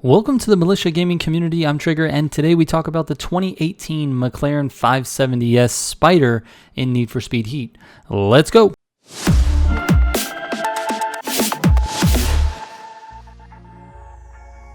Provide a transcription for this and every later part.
Welcome to the Militia gaming community. I'm Trigger, and today we talk about the 2018 McLaren 570S Spider in Need for Speed Heat. Let's go!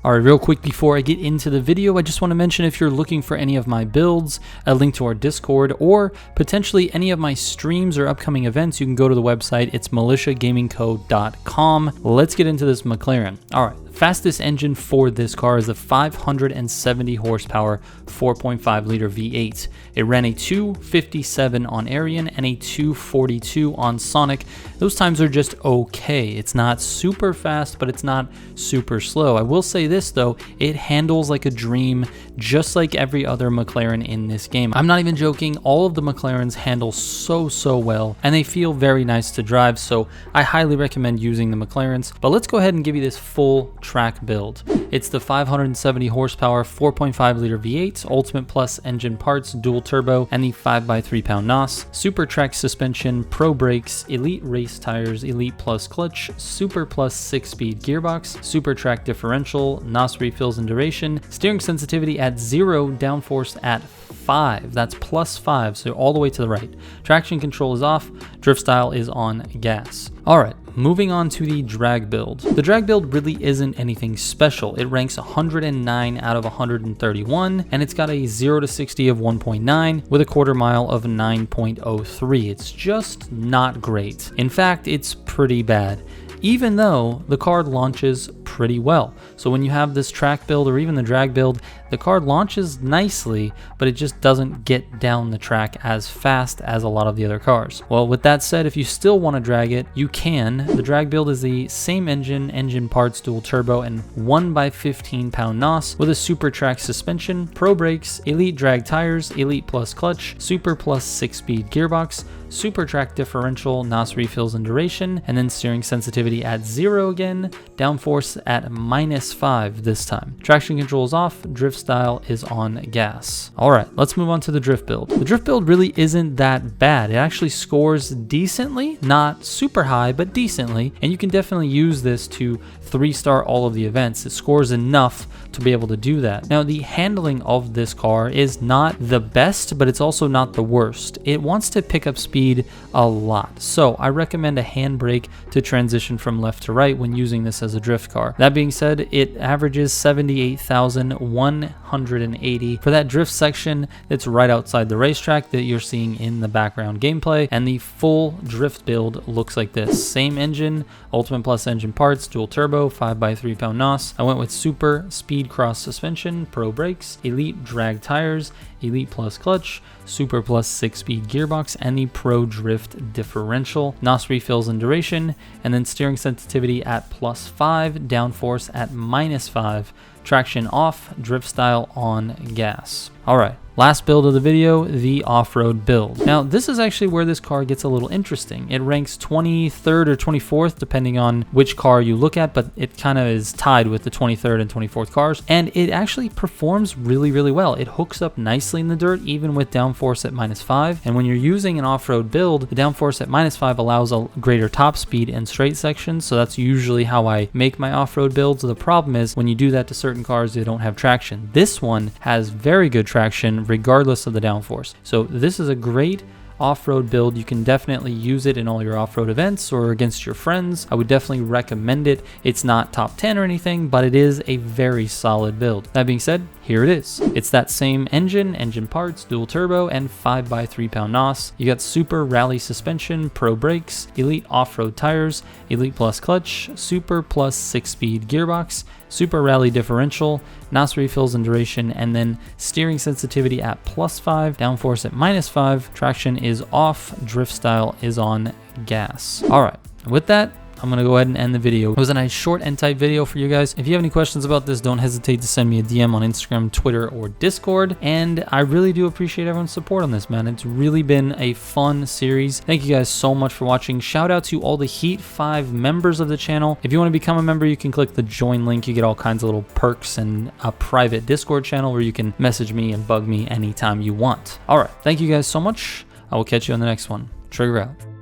Alright, real quick before I get into the video, I just want to mention if you're looking for any of my builds, a link to our Discord, or potentially any of my streams or upcoming events, you can go to the website. It's militiagamingco.com. Let's get into this McLaren. Alright. Fastest engine for this car is a 570 horsepower 4.5 liter V8. It ran a 257 on Arian and a 242 on Sonic. Those times are just okay. It's not super fast, but it's not super slow. I will say this though, it handles like a dream, just like every other McLaren in this game. I'm not even joking, all of the McLarens handle so well, and they feel very nice to drive, so I highly recommend using the McLarens. But let's go ahead and give you this full track build. It's the 570 horsepower 4.5 liter V8, Ultimate Plus engine parts, dual turbo, and the 5x3 pound NOS, Super Track suspension, Pro brakes, Elite race tires, Elite Plus clutch, Super Plus 6-speed gearbox, Super Track differential, NOS refills and duration, steering sensitivity at 0, downforce at 5, that's +5, so all the way to the right. Traction control is off, drift style is on gas. Alright, moving on to the drag build. The drag build really isn't anything special. It ranks 109 out of 131, and it's got a 0 to 60 of 1.9 with a quarter mile of 9.03. It's just not great. In fact, it's pretty bad, even though the car launches pretty well. So when you have this track build or even the drag build, the car launches nicely, but it just doesn't get down the track as fast as a lot of the other cars. Well, with that said, if you still want to drag it, you can. The drag build is the same engine parts, dual turbo, and 1x15 pound NOS with a Super Track suspension, Pro brakes, Elite drag tires, Elite Plus clutch, Super Plus 6-speed gearbox, Super Track differential, NOS refills and duration, and then steering sensitivity at 0 again, downforce at -5 this time. Traction control is off, drift style is on gas. Alright, let's move on to the drift build. The drift build really isn't that bad. It actually scores decently, not super high, but decently, and you can definitely use this to 3-star all of the events. It scores enough to be able to do that. Now, the handling of this car is not the best, but it's also not the worst. It wants to pick up speed a lot, so I recommend a handbrake to transition from left to right when using this as a drift car. That being said, it averages 78,180 for that drift section that's right outside the racetrack that you're seeing in the background gameplay, and the full drift build looks like this. Same engine, Ultimate Plus engine parts, dual turbo, 5x3 pound NOS. I went with Super Speed Cross suspension, Pro brakes, Elite drag tires, Elite Plus clutch, Super Plus 6-speed gearbox, and the Pro drift differential, NOS refills and duration, and then steering sensitivity at +5, downforce at -5, traction off, drift style on gas. Alright, last build of the video, the Offroad Build. Now, this is actually where this car gets a little interesting. It ranks 23rd or 24th, depending on which car you look at, but it kind of is tied with the 23rd and 24th cars, and it actually performs really well. It hooks up nicely in the dirt, even with downforce at -5, and when you're using an off-road build, the downforce at -5 allows a greater top speed in straight sections, so that's usually how I make my off-road builds. The problem is, when you do that to certain cars, they don't have traction. This one has very good traction regardless of the downforce. So this is a great off-road build. You can definitely use it in all your off-road events or against your friends. I would definitely recommend it. It's not top 10 or anything, but it is a very solid build. That being said, here it is. It's that same engine parts, dual turbo, and 5x3 pound NOS. You got Super Rally suspension, Pro brakes, Elite off-road tires, Elite Plus clutch, Super Plus 6-speed gearbox, Super Rally differential, NOS refills and duration, and then steering sensitivity at +5, downforce at -5, traction is off, drift style is on gas. Alright, with that, I'm going to go ahead and end the video. It was a nice short and tight video for you guys. If you have any questions about this, don't hesitate to send me a DM on Instagram, Twitter, or Discord. And I really do appreciate everyone's support on this, man. It's really been a fun series. Thank you guys so much for watching. Shout out to all the Heat 5 members of the channel. If you want to become a member, you can click the join link. You get all kinds of little perks and a private Discord channel where you can message me and bug me anytime you want. All right. Thank you guys so much. I will catch you on the next one. Trigger out.